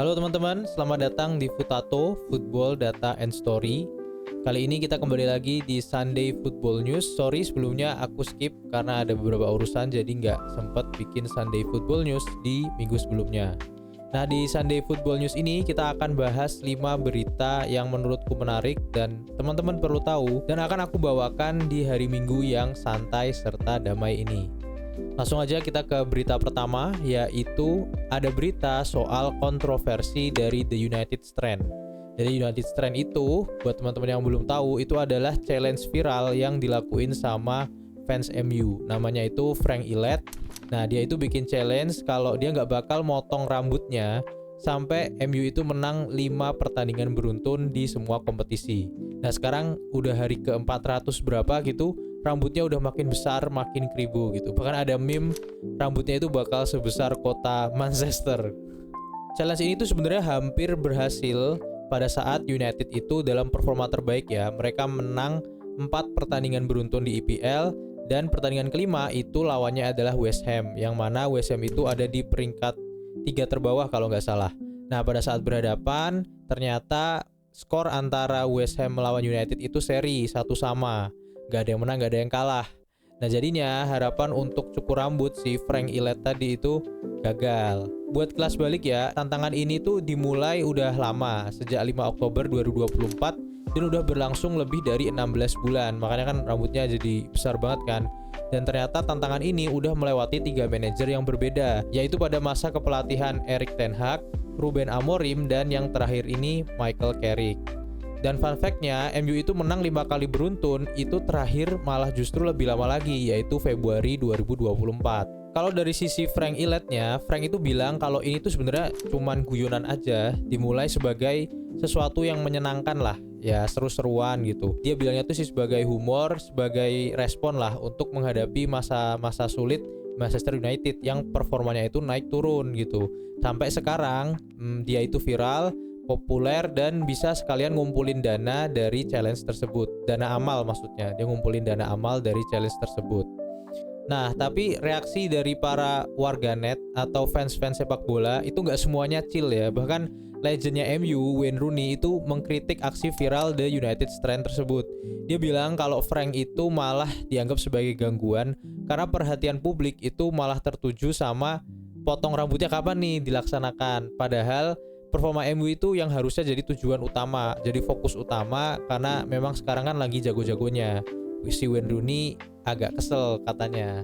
Halo teman-teman, selamat datang di Futato, Football Data and Story. Kali ini kita kembali lagi di Sunday Football News. Sorry sebelumnya aku skip karena ada beberapa urusan, jadi nggak sempat bikin Sunday Football News di minggu sebelumnya. Nah, di Sunday Football News ini kita akan bahas 5 berita yang menurutku menarik dan teman-teman perlu tahu, dan akan aku bawakan di hari Minggu yang santai serta damai ini. Langsung aja kita ke berita pertama, yaitu ada berita soal kontroversi dari The United Strand. Jadi United Strand itu, buat teman-teman yang belum tahu, itu adalah challenge viral yang dilakuin sama fans MU. Namanya itu Frank Illet. Nah, dia itu bikin challenge kalau dia nggak bakal motong rambutnya sampai MU itu menang 5 pertandingan beruntun di semua kompetisi. Nah, sekarang udah hari ke-400 berapa gitu, rambutnya udah makin besar, makin kribo gitu. Bahkan ada meme rambutnya itu bakal sebesar kota Manchester. Challenge ini tuh sebenarnya hampir berhasil pada saat United itu dalam performa terbaik ya. Mereka menang 4 pertandingan beruntun di EPL, dan pertandingan kelima itu lawannya adalah West Ham, yang mana West Ham itu ada di peringkat 3 terbawah kalau nggak salah. Nah, pada saat berhadapan ternyata skor antara West Ham melawan United itu seri 1-1. Gak ada yang menang, gak ada yang kalah. Nah, jadinya harapan untuk cukur rambut si Frank Illet tadi itu gagal. Buat kelas balik ya, tantangan ini tuh dimulai udah lama, sejak 5 Oktober 2024 dan udah berlangsung lebih dari 16 bulan. Makanya kan rambutnya jadi besar banget kan. Dan ternyata tantangan ini udah melewati 3 manajer yang berbeda, yaitu pada masa kepelatihan Erik ten Hag, Ruben Amorim, dan yang terakhir ini Michael Carrick. Dan fun fact-nya, MU itu menang 5 kali beruntun, itu terakhir malah justru lebih lama lagi, yaitu Februari 2024. Kalau dari sisi Frank Illet-nya, Frank itu bilang kalau ini tuh sebenarnya cuman guyonan aja, dimulai sebagai sesuatu yang menyenangkan lah, ya seru-seruan gitu. Dia bilangnya tuh sih sebagai humor, sebagai respon lah untuk menghadapi masa-masa sulit Manchester United yang performanya itu naik turun gitu. Sampai sekarang dia itu viral, populer, dan bisa sekalian ngumpulin dana dari challenge tersebut. Dana amal maksudnya, dia ngumpulin dana amal dari challenge tersebut. Nah, tapi reaksi dari para warganet atau fans-fans sepak bola itu nggak semuanya chill ya. Bahkan legendnya MU, Wayne Rooney, itu mengkritik aksi viral The United Strand tersebut. Dia bilang kalau Frank itu malah dianggap sebagai gangguan karena perhatian publik itu malah tertuju sama potong rambutnya kapan nih dilaksanakan. Padahal performa MU itu yang harusnya jadi tujuan utama, jadi fokus utama, karena memang sekarang kan lagi jago-jagonya. Si Wayne Rooney agak kesel katanya.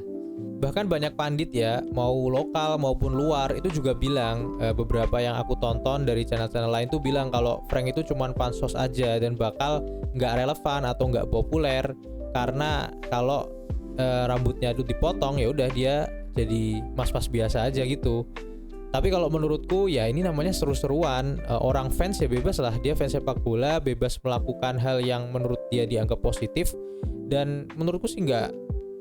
Bahkan banyak pandit ya, mau lokal maupun luar, itu juga bilang, beberapa yang aku tonton dari channel-channel lain tuh bilang kalau Frank itu cuman pansos aja dan bakal nggak relevan atau nggak populer, karena kalau rambutnya itu dipotong ya udah dia jadi mas-mas biasa aja gitu. Tapi kalau menurutku ya ini namanya seru-seruan. Orang fans ya bebas lah, dia fans sepak bola, bebas melakukan hal yang menurut dia dianggap positif. Dan menurutku sih nggak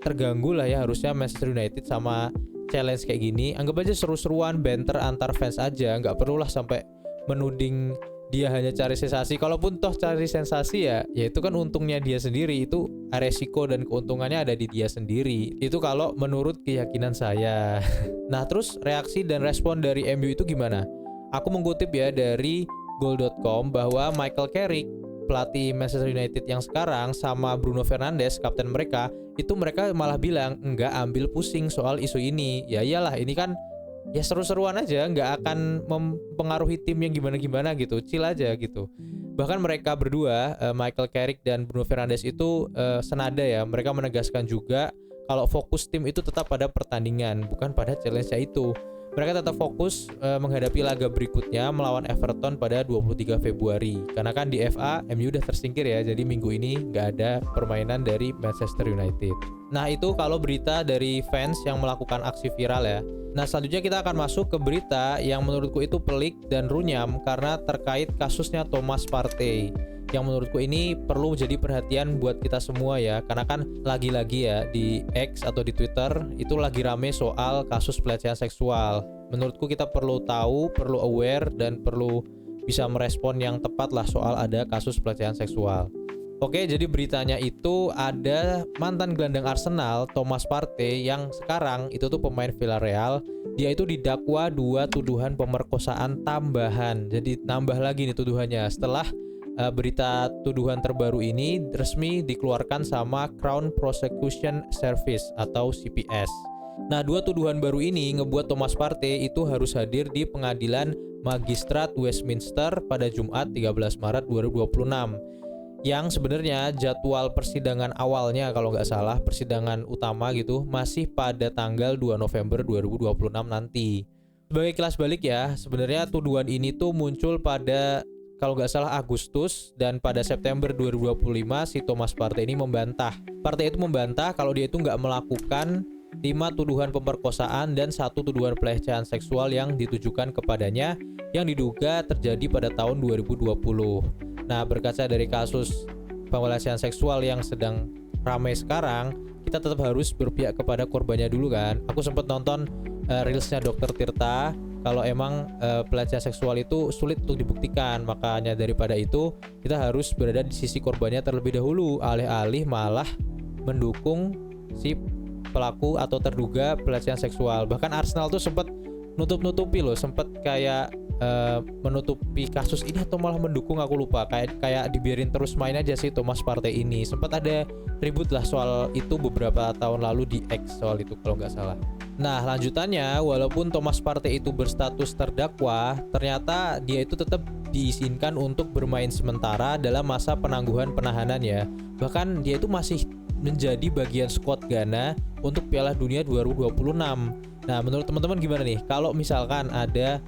terganggu lah ya, harusnya Manchester United sama challenge kayak gini. Anggap aja seru-seruan, banter antar fans aja, nggak perlulah sampai menuding dia hanya cari sensasi. Kalaupun toh cari sensasi ya itu kan untungnya dia sendiri, itu resiko dan keuntungannya ada di dia sendiri. Itu kalau menurut keyakinan saya. Nah, terus reaksi dan respon dari MU itu gimana? Aku mengutip ya dari goal.com bahwa Michael Carrick, pelatih Manchester United yang sekarang, sama Bruno Fernandes, kapten mereka, itu mereka malah bilang enggak ambil pusing soal isu ini. Ya iyalah, ini kan ya seru-seruan aja, nggak akan mempengaruhi tim yang gimana-gimana gitu, chill aja gitu. Bahkan mereka berdua, Michael Carrick dan Bruno Fernandes itu senada ya, mereka menegaskan juga kalau fokus tim itu tetap pada pertandingan, bukan pada challenge-nya itu. Mereka tetap fokus menghadapi laga berikutnya melawan Everton pada 23 Februari. Karena kan di FA MU udah tersingkir ya, jadi minggu ini nggak ada permainan dari Manchester United. Nah, itu kalau berita dari fans yang melakukan aksi viral ya. Nah, selanjutnya kita akan masuk ke berita yang menurutku itu pelik dan runyam karena terkait kasusnya Thomas Partey, yang menurutku ini perlu jadi perhatian buat kita semua ya, karena kan lagi-lagi ya di X atau di Twitter itu lagi rame soal kasus pelecehan seksual. Menurutku kita perlu tahu, perlu aware, dan perlu bisa merespon yang tepat lah soal ada kasus pelecehan seksual. Oke, jadi beritanya itu ada mantan gelandang Arsenal, Thomas Partey, yang sekarang itu tuh pemain Villarreal. Dia itu didakwa 2 tuduhan pemerkosaan tambahan. Jadi nambah lagi nih tuduhannya setelah berita tuduhan terbaru ini resmi dikeluarkan sama Crown Prosecution Service atau CPS. Nah, 2 tuduhan baru ini ngebuat Thomas Partey itu harus hadir di pengadilan Magistrat Westminster pada Jumat 13 Maret 2026. Yang sebenarnya jadwal persidangan awalnya kalau nggak salah, persidangan utama gitu, masih pada tanggal 2 November 2026 nanti. Sebagai kelas balik ya, sebenarnya tuduhan ini tuh muncul pada kalau nggak salah Agustus, dan pada September 2025 si Thomas Partey ini membantah. Partey itu membantah kalau dia itu nggak melakukan 5 tuduhan pemerkosaan dan 1 tuduhan pelecehan seksual yang ditujukan kepadanya yang diduga terjadi pada tahun 2020. Nah, berkaca dari kasus pelecehan seksual yang sedang ramai sekarang, kita tetap harus berpihak kepada korbannya dulu kan. Aku sempat nonton reelsnya Dr. Tirta. Kalau emang pelecehan seksual itu sulit untuk dibuktikan, makanya daripada itu kita harus berada di sisi korbannya terlebih dahulu, alih-alih malah mendukung si pelaku atau terduga pelecehan seksual. Bahkan Arsenal tuh sempat nutup-nutupi loh, sempat kayak menutupi kasus ini atau malah mendukung, aku lupa, kayak dibiarin terus main aja sih Thomas Partey ini. Sempat ada ribut lah soal itu beberapa tahun lalu di X soal itu kalau nggak salah. Nah, lanjutannya, walaupun Thomas Partey itu berstatus terdakwa, ternyata dia itu tetap diizinkan untuk bermain sementara dalam masa penangguhan penahanan ya. Bahkan dia itu masih menjadi bagian skuad Ghana untuk Piala Dunia 2026. Nah, menurut teman-teman gimana nih kalau misalkan ada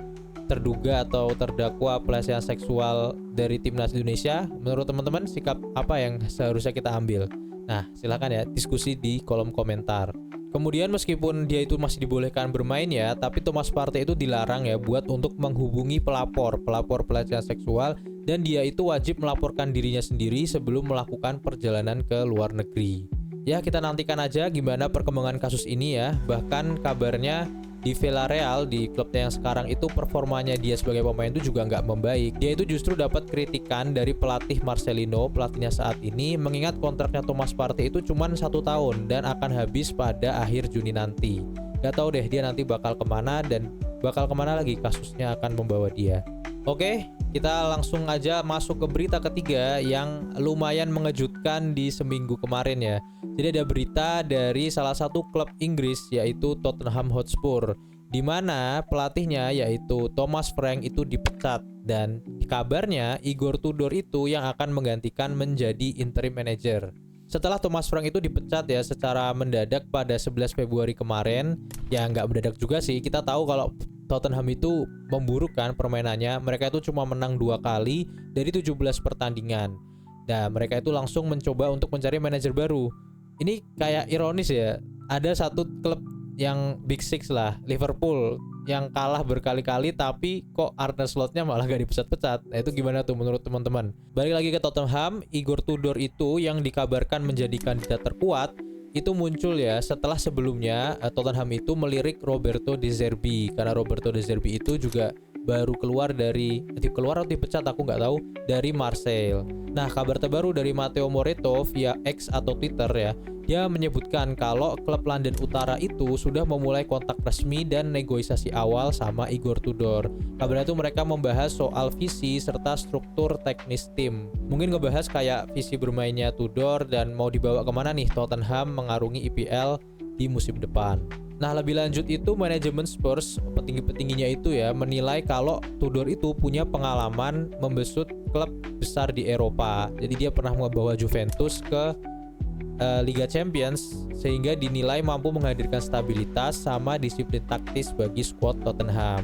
terduga atau terdakwa pelecehan seksual dari timnas Indonesia? Menurut teman-teman sikap apa yang seharusnya kita ambil? Nah, silakan ya diskusi di kolom komentar. Kemudian meskipun dia itu masih dibolehkan bermain ya, tapi Thomas Partey itu dilarang ya buat untuk menghubungi pelapor pelecehan seksual, dan dia itu wajib melaporkan dirinya sendiri sebelum melakukan perjalanan ke luar negeri. Ya, kita nantikan aja gimana perkembangan kasus ini ya. Bahkan kabarnya di Villarreal, di klubnya yang sekarang itu, performanya dia sebagai pemain itu juga nggak membaik. Dia itu justru dapat kritikan dari pelatih Marcelino, pelatihnya saat ini, mengingat kontraknya Thomas Partey itu cuma 1 tahun dan akan habis pada akhir Juni nanti. Gak tahu deh dia nanti bakal kemana dan bakal kemana lagi kasusnya akan membawa dia. Oke, kita langsung aja masuk ke berita ketiga yang lumayan mengejutkan di seminggu kemarin ya. Jadi ada berita dari salah satu klub Inggris yaitu Tottenham Hotspur, di mana pelatihnya yaitu Thomas Frank itu dipecat, dan kabarnya Igor Tudor itu yang akan menggantikan menjadi interim manager. Setelah Thomas Frank itu dipecat ya secara mendadak pada 11 Februari kemarin, ya nggak mendadak juga sih, kita tahu kalau Tottenham itu memburuk kan permainannya, mereka itu cuma menang 2 kali dari 17 pertandingan. Nah, mereka itu langsung mencoba untuk mencari manajer baru. Ini kayak ironis ya, ada satu klub yang Big Six lah, Liverpool, yang kalah berkali-kali tapi kok Arne Slot-nya malah gak dipecat-pecat. Nah, itu gimana tuh menurut teman-teman? Balik lagi ke Tottenham, Igor Tudor itu yang dikabarkan menjadi kandidat terkuat itu muncul ya setelah sebelumnya Tottenham itu melirik Roberto De Zerbi, karena Roberto De Zerbi itu juga baru keluar atau dipecat aku nggak tahu, dari Marseille. Nah, kabar terbaru dari Matteo Moretto via X atau Twitter ya, dia menyebutkan kalau klub London Utara itu sudah memulai kontak resmi dan negosiasi awal sama Igor Tudor. Kabarnya itu mereka membahas soal visi serta struktur teknis tim. Mungkin ngebahas kayak visi bermainnya Tudor dan mau dibawa kemana nih Tottenham mengarungi IPL di musim depan. Nah, lebih lanjut itu manajemen Spurs, petinggi-petingginya itu ya, menilai kalau Tudor itu punya pengalaman membesut klub besar di Eropa. Jadi dia pernah membawa Juventus ke Liga Champions, sehingga dinilai mampu menghadirkan stabilitas sama disiplin taktis bagi skuad Tottenham.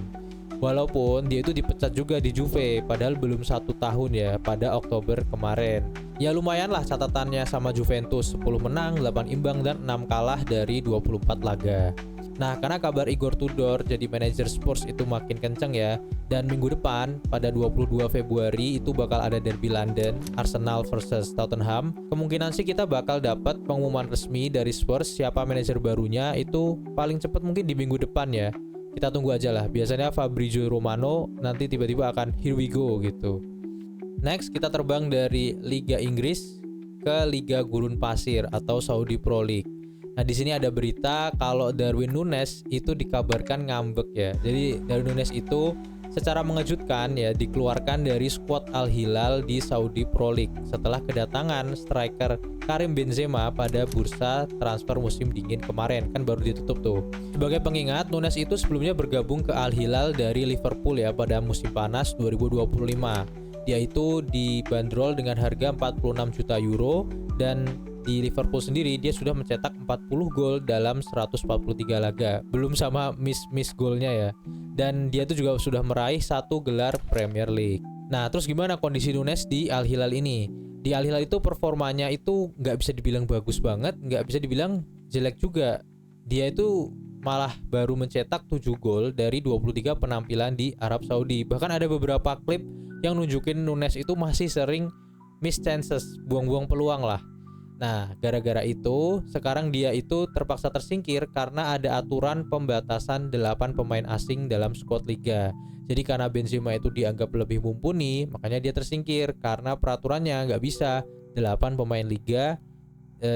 Walaupun dia itu dipecat juga di Juve, padahal belum 1 tahun ya, pada Oktober kemarin. Ya lumayan lah catatannya sama Juventus, 10 menang, 8 imbang, dan 6 kalah dari 24 laga. Nah, karena kabar Igor Tudor jadi manajer Spurs itu makin kenceng ya, dan minggu depan pada 22 Februari itu bakal ada derby London, Arsenal versus Tottenham. Kemungkinan sih kita bakal dapat pengumuman resmi dari Spurs siapa manajer barunya itu paling cepat mungkin di minggu depan ya. Kita tunggu aja lah. Biasanya Fabrizio Romano nanti tiba-tiba akan here we go gitu. Next, kita terbang dari Liga Inggris ke Liga Gurun Pasir atau Saudi Pro League. Nah, di sini ada berita kalau Darwin Núñez itu dikabarkan ngambek ya. Jadi Darwin Núñez itu secara mengejutkan ya dikeluarkan dari skuad Al Hilal di Saudi Pro League setelah kedatangan striker Karim Benzema pada bursa transfer musim dingin kemarin, kan baru ditutup tuh. Sebagai pengingat, Núñez itu sebelumnya bergabung ke Al Hilal dari Liverpool ya pada musim panas 2025. Dia itu dibanderol dengan harga 46 juta euro dan di Liverpool sendiri dia sudah mencetak 40 gol dalam 143 laga, belum sama miss golnya ya. Dan dia itu juga sudah meraih 1 gelar Premier League. Nah, terus gimana kondisi Núñez di Al Hilal ini? Di Al Hilal itu performanya itu nggak bisa dibilang bagus banget, nggak bisa dibilang jelek juga. Dia itu malah baru mencetak 7 gol dari 23 penampilan di Arab Saudi. Bahkan ada beberapa klip yang nunjukin Núñez itu masih sering miss chances, buang-buang peluang lah. Nah, gara-gara itu, sekarang dia itu terpaksa tersingkir karena ada aturan pembatasan 8 pemain asing dalam skuad liga. Jadi karena Benzema itu dianggap lebih mumpuni, makanya dia tersingkir karena peraturannya nggak bisa 8 pemain liga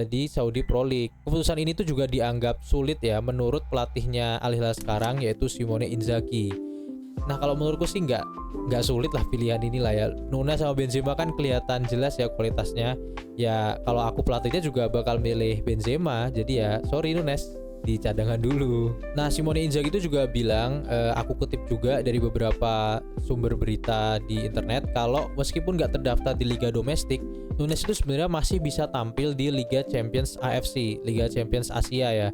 di Saudi Pro League. Keputusan ini tuh juga dianggap sulit ya menurut pelatihnya Al Hilal sekarang, yaitu Simone Inzaghi. Nah, kalau menurutku sih nggak sulit lah pilihan inilah ya. Núñez sama Benzema kan kelihatan jelas ya kualitasnya. Ya kalau aku pelatihnya juga bakal milih Benzema. Jadi ya sorry Núñez, di cadangan dulu. Nah, Simone Inzaghi itu juga bilang, aku kutip juga dari beberapa sumber berita di internet, kalau meskipun nggak terdaftar di liga domestik, Núñez itu sebenarnya masih bisa tampil di Liga Champions AFC, Liga Champions Asia ya.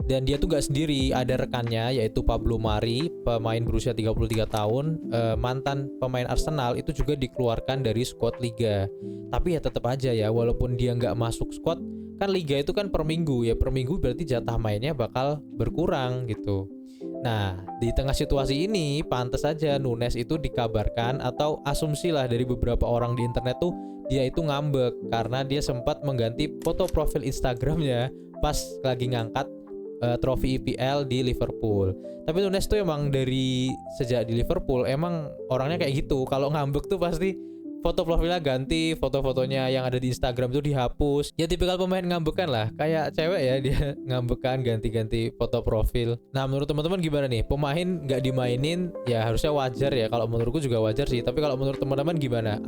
Dan dia tuh gak sendiri, ada rekannya yaitu Pablo Mari, pemain berusia 33 tahun, mantan pemain Arsenal, itu juga dikeluarkan dari skuad liga. Tapi ya tetap aja ya, walaupun dia gak masuk skuad, kan liga itu kan per minggu ya, per minggu berarti jatah mainnya bakal berkurang gitu. Nah, di tengah situasi ini pantas saja Núñez itu dikabarkan, atau asumsi lah dari beberapa orang di internet tuh, dia itu ngambek karena dia sempat mengganti foto profil Instagramnya pas lagi ngangkat trofi IPL di Liverpool. Tapi Núñez tuh emang dari sejak di Liverpool emang orangnya kayak gitu. Kalau ngambek tuh pasti foto profilnya ganti, foto-fotonya yang ada di Instagram itu dihapus. Ya tipikal pemain ngambekan lah, kayak cewek ya dia ngambekan ganti-ganti foto profil. Nah, menurut teman-teman gimana nih? Pemain nggak dimainin ya harusnya wajar ya. Kalau menurutku juga wajar sih. Tapi kalau menurut teman-teman gimana?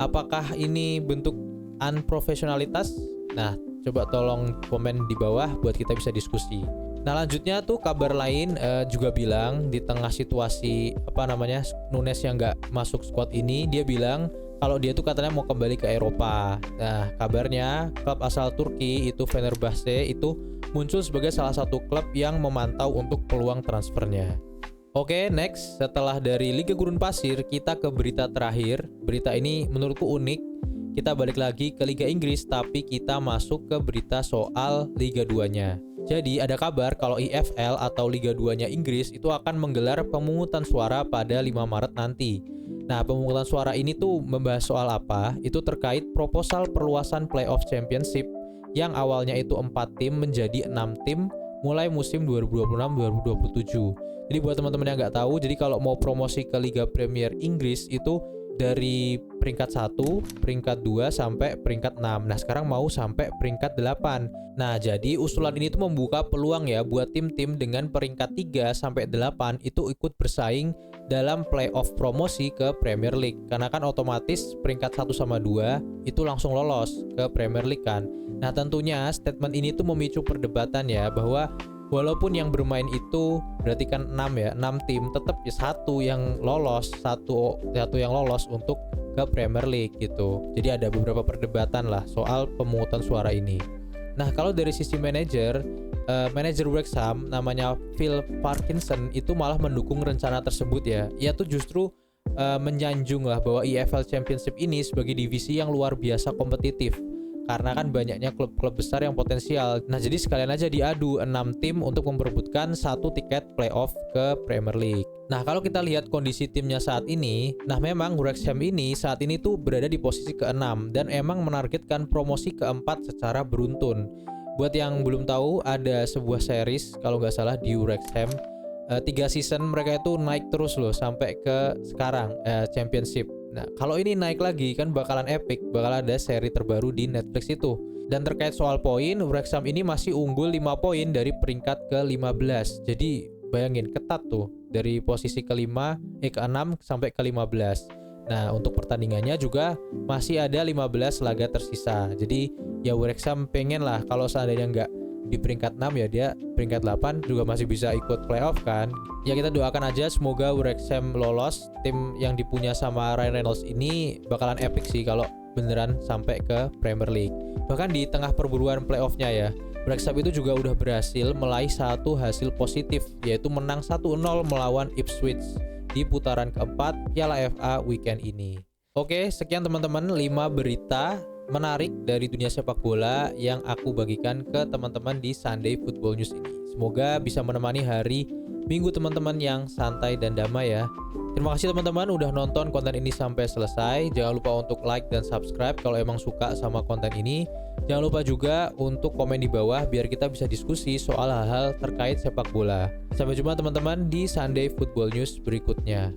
Apakah ini bentuk unprofesionalitas? Nah, coba tolong komen di bawah buat kita bisa diskusi. Nah, lanjutnya tuh kabar lain juga bilang di tengah situasi Núñez yang nggak masuk squad ini, dia bilang kalau dia tuh katanya mau kembali ke Eropa. Nah, kabarnya klub asal Turki itu Fenerbahce itu muncul sebagai salah satu klub yang memantau untuk peluang transfernya. Oke, next, setelah dari Liga Gurun Pasir kita ke berita terakhir. Berita ini menurutku unik. Kita balik lagi ke Liga Inggris, tapi kita masuk ke berita soal Liga 2-nya. Jadi ada kabar kalau EFL atau Liga 2-nya Inggris itu akan menggelar pemungutan suara pada 5 Maret nanti. Nah, pemungutan suara ini tuh membahas soal apa? Itu terkait proposal perluasan Playoff Championship yang awalnya itu 4 tim menjadi 6 tim mulai musim 2026-2027. Jadi buat teman-teman yang nggak tahu, jadi kalau mau promosi ke Liga Premier Inggris itu dari peringkat 1, peringkat 2 sampai peringkat 6. Nah, sekarang mau sampai peringkat 8. Nah, jadi usulan ini tuh membuka peluang ya buat tim-tim dengan peringkat 3 sampai 8 itu ikut bersaing dalam playoff promosi ke Premier League. Karena kan otomatis peringkat 1 sama 2 itu langsung lolos ke Premier League kan. Nah, tentunya statement ini tuh memicu perdebatan ya, bahwa walaupun yang bermain itu berarti kan 6 ya, 6 tim, tetap ya satu yang lolos untuk ke Premier League gitu. Jadi ada beberapa perdebatan lah soal pemungutan suara ini. Nah, kalau dari sisi manajer Wrexham namanya Phil Parkinson itu malah mendukung rencana tersebut ya. Ia tuh justru menyanjung lah bahwa EFL Championship ini sebagai divisi yang luar biasa kompetitif. Karena kan banyaknya klub-klub besar yang potensial. Nah, jadi sekalian aja diadu 6 tim untuk memperebutkan 1 tiket playoff ke Premier League. Nah, kalau kita lihat kondisi timnya saat ini, nah memang Wrexham ini saat ini tuh berada di posisi ke-6 dan emang menargetkan promosi ke-4 secara beruntun. Buat yang belum tahu, ada sebuah series kalau nggak salah di Wrexham, 3 season mereka itu naik terus loh sampai ke sekarang Championship. Nah, kalau ini naik lagi kan bakalan epic, bakal ada seri terbaru di Netflix itu. Dan terkait soal poin, Wrexham ini masih unggul 5 poin dari peringkat ke-15. Jadi bayangin ketat tuh dari posisi ke-6 sampai ke-15. Nah, untuk pertandingannya juga masih ada 15 laga tersisa. Jadi ya Wrexham pengen lah kalau seandainya nggak di peringkat 6 ya dia peringkat 8 juga masih bisa ikut playoff kan. Ya kita doakan aja semoga Wrexham lolos. Tim yang dipunya sama Ryan Reynolds ini bakalan epic sih kalau beneran sampai ke Premier League. Bahkan di tengah perburuan playoffnya ya, Wrexham itu juga udah berhasil meraih satu hasil positif, yaitu menang 1-0 melawan Ipswich di putaran keempat Piala FA weekend ini. Oke, sekian teman-teman 5 berita menarik dari dunia sepak bola yang aku bagikan ke teman-teman di Sunday Football News ini. Semoga bisa menemani hari Minggu teman-teman yang santai dan damai ya. Terima kasih teman-teman udah nonton konten ini sampai selesai. Jangan lupa untuk like dan subscribe kalau emang suka sama konten ini. Jangan lupa juga untuk komen di bawah biar kita bisa diskusi soal hal-hal terkait sepak bola. Sampai jumpa teman-teman di Sunday Football News berikutnya.